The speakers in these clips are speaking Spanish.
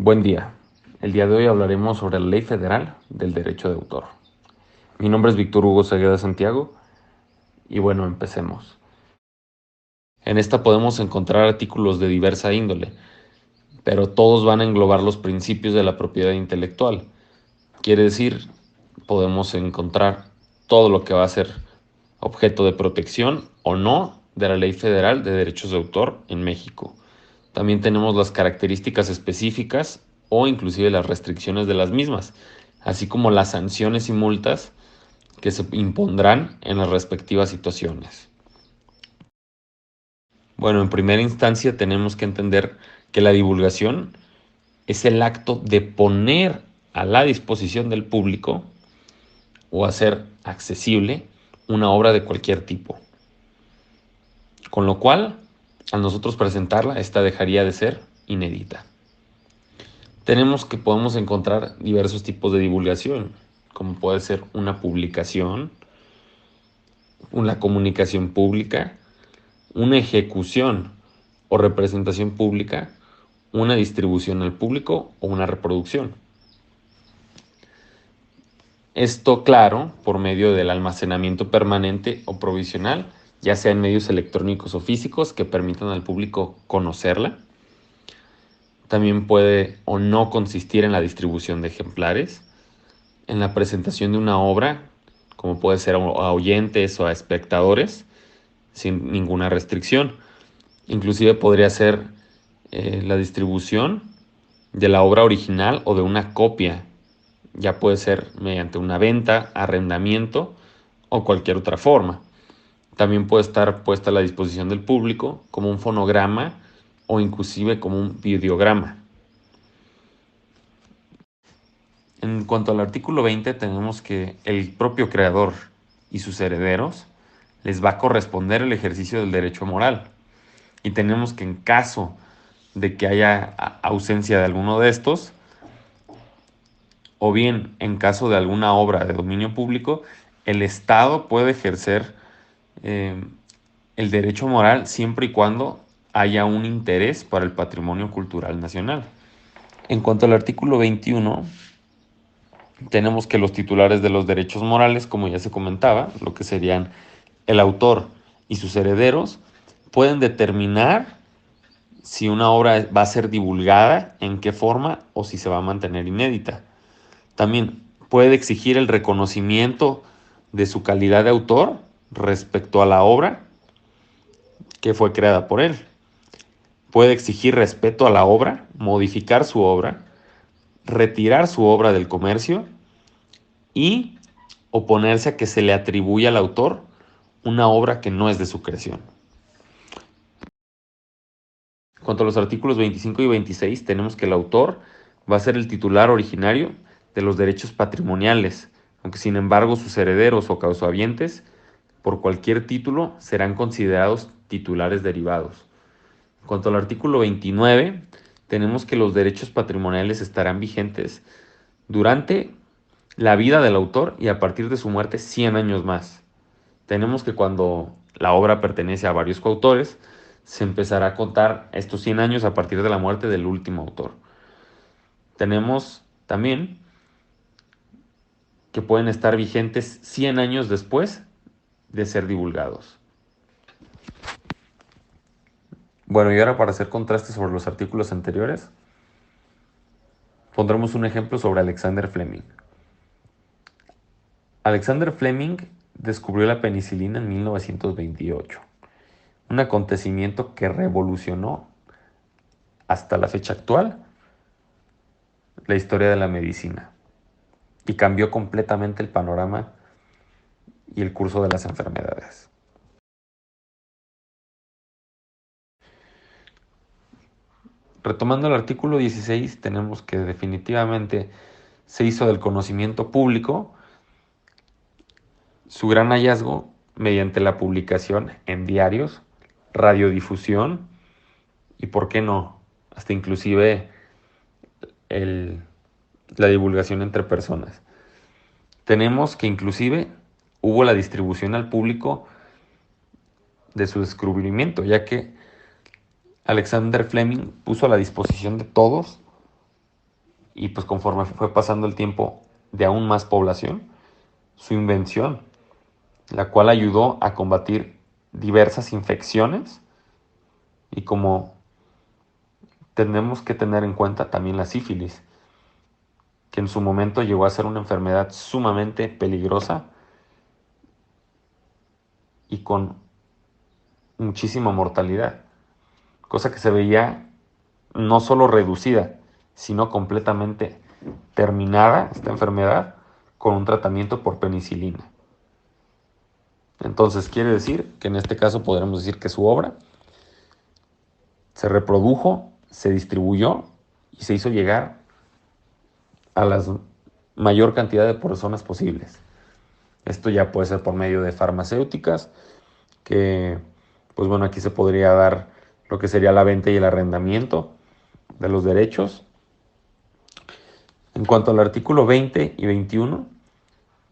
Buen día. El día de hoy hablaremos sobre la Ley Federal del Derecho de Autor. Mi nombre es Víctor Hugo Cegueda Santiago y bueno, empecemos. En esta podemos encontrar artículos de diversa índole, pero todos van a englobar los principios de la propiedad intelectual. Quiere decir, podemos encontrar todo lo que va a ser objeto de protección o no de la Ley Federal de Derechos de Autor en México. También tenemos las características específicas o inclusive las restricciones de las mismas, así como las sanciones y multas que se impondrán en las respectivas situaciones. Bueno, en primera instancia tenemos que entender que la divulgación es el acto de poner a la disposición del público o hacer accesible una obra de cualquier tipo. Con lo cual, al nosotros presentarla, esta dejaría de ser inédita. Podemos encontrar diversos tipos de divulgación, como puede ser una publicación, una comunicación pública, una ejecución o representación pública, una distribución al público o una reproducción. Esto, claro, por medio del almacenamiento permanente o provisional, ya sea en medios electrónicos o físicos que permitan al público conocerla. También puede o no consistir en la distribución de ejemplares, en la presentación de una obra, como puede ser a oyentes o a espectadores, sin ninguna restricción. Inclusive podría ser la distribución de la obra original o de una copia. Ya puede ser mediante una venta, arrendamiento o cualquier otra forma. También puede estar puesta a la disposición del público como un fonograma o inclusive como un videograma. En cuanto al artículo 20, tenemos que el propio creador y sus herederos les va a corresponder el ejercicio del derecho moral. Y tenemos que en caso de que haya ausencia de alguno de estos, o bien en caso de alguna obra de dominio público, el Estado puede ejercer el derecho moral siempre y cuando haya un interés para el patrimonio cultural nacional. En cuanto al artículo 21, tenemos que los titulares de los derechos morales, como ya se comentaba, lo que serían el autor y sus herederos, pueden determinar si una obra va a ser divulgada, en qué forma o si se va a mantener inédita. También puede exigir el reconocimiento de su calidad de autor respecto a la obra que fue creada por él. Puede exigir respeto a la obra, modificar su obra, retirar su obra del comercio y oponerse a que se le atribuya al autor una obra que no es de su creación. En cuanto a los artículos 25 y 26, tenemos que el autor va a ser el titular originario de los derechos patrimoniales, aunque sin embargo sus herederos o causahabientes por cualquier título serán considerados titulares derivados. En cuanto al artículo 29, tenemos que los derechos patrimoniales estarán vigentes durante la vida del autor y a partir de su muerte 100 años más. Tenemos que cuando la obra pertenece a varios coautores, se empezará a contar estos 100 años a partir de la muerte del último autor. Tenemos también que pueden estar vigentes 100 años después de ser divulgados. Bueno, y ahora para hacer contraste sobre los artículos anteriores, pondremos un ejemplo sobre Alexander Fleming. Alexander Fleming descubrió la penicilina en 1928, un acontecimiento que revolucionó hasta la fecha actual la historia de la medicina y cambió completamente el panorama y el curso de las enfermedades. Retomando el artículo 16, tenemos que definitivamente se hizo del conocimiento público su gran hallazgo mediante la publicación en diarios, radiodifusión y, por qué no, hasta inclusive la divulgación entre personas. Tenemos que inclusive hubo la distribución al público de su descubrimiento, ya que Alexander Fleming puso a la disposición de todos y pues conforme fue pasando el tiempo de aún más población, su invención, la cual ayudó a combatir diversas infecciones y como tenemos que tener en cuenta también la sífilis, que en su momento llegó a ser una enfermedad sumamente peligrosa y con muchísima mortalidad, cosa que se veía no solo reducida, sino completamente terminada esta enfermedad con un tratamiento por penicilina. Entonces quiere decir que en este caso podremos decir que su obra se reprodujo, se distribuyó y se hizo llegar a la mayor cantidad de personas posibles. Esto ya puede ser por medio de farmacéuticas, que pues bueno, aquí se podría dar lo que sería la venta y el arrendamiento de los derechos. En cuanto al artículo 20 y 21,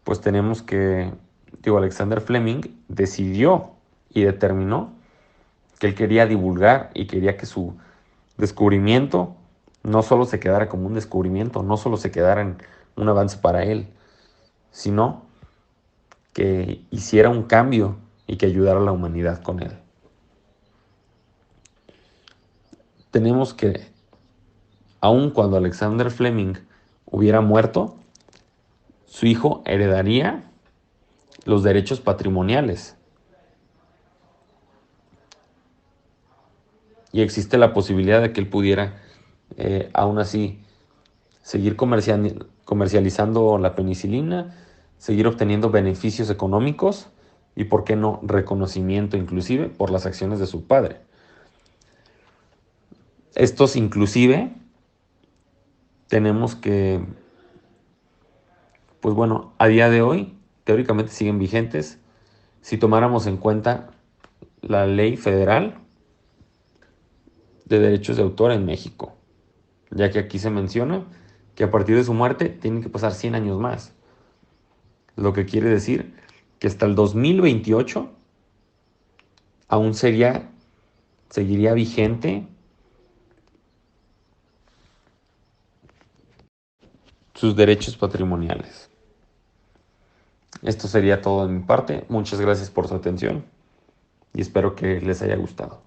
pues tenemos que, Alexander Fleming decidió y determinó que él quería divulgar y quería que su descubrimiento no solo se quedara como un descubrimiento, no solo se quedara en un avance para él, sino que hiciera un cambio y que ayudara a la humanidad con él. Tenemos que, aun cuando Alexander Fleming hubiera muerto, su hijo heredaría los derechos patrimoniales. Y existe la posibilidad de que él pudiera, aún así, seguir comercializando la penicilina, seguir obteniendo beneficios económicos y, ¿por qué no, reconocimiento inclusive por las acciones de su padre? Estos inclusive tenemos que, pues bueno, a día de hoy teóricamente siguen vigentes si tomáramos en cuenta la ley federal de derechos de autor en México, ya que aquí se menciona que a partir de su muerte tienen que pasar 100 años más, lo que quiere decir que hasta el 2028 aún seguiría vigente sus derechos patrimoniales. Esto sería todo de mi parte. Muchas gracias por su atención y espero que les haya gustado.